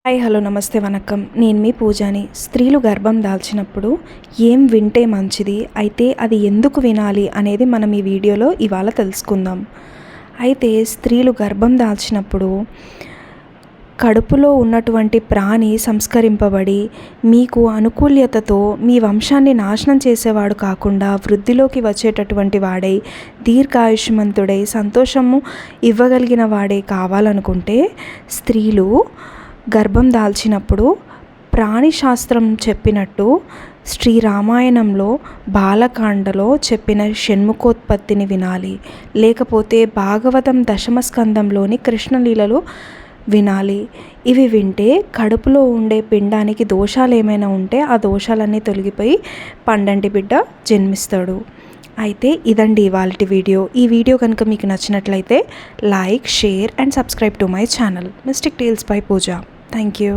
Hi hello నమస్తే వనక్కం. నేను మీ పూజాని. స్త్రీలు గర్భం దాల్చినప్పుడు ఏం వింటే మంచిది, అయితే అది ఎందుకు వినాలి అనేది మనం ఈ వీడియోలో ఇవాళ తెలుసుకుందాం. అయితే స్త్రీలు గర్భం దాల్చినప్పుడు కడుపులో ఉన్నటువంటి ప్రాణి సంస్కరింపబడి మీకు అనుకూల్యతతో మీ వంశాన్ని నాశనం చేసేవాడు కాకుండా వృద్ధిలోకి వచ్చేటటువంటి వాడై దీర్ఘాయుష్మంతుడై సంతోషము ఇవ్వగలిగిన వాడే కావాలనుకుంటే స్త్రీలు గర్భం దాల్చినప్పుడు ప్రాణిశాస్త్రం చెప్పినట్టు శ్రీరామాయణంలో బాలకాండలో చెప్పిన షణ్ముఖోత్పత్తిని వినాలి, లేకపోతే భాగవతం దశమస్కందంలోని కృష్ణలీలలు వినాలి. ఇవి వింటే కడుపులో ఉండే పిండానికి దోషాలు ఏమైనా ఉంటే ఆ దోషాలన్నీ తొలగిపోయి పండంటి బిడ్డ జన్మిస్తాడు. అయితే ఇదండి ఇవాల్టి వీడియో. ఈ వీడియో కనుక మీకు నచ్చినట్లయితే like, share and subscribe to my channel mystic tales by Pooja. Thank you.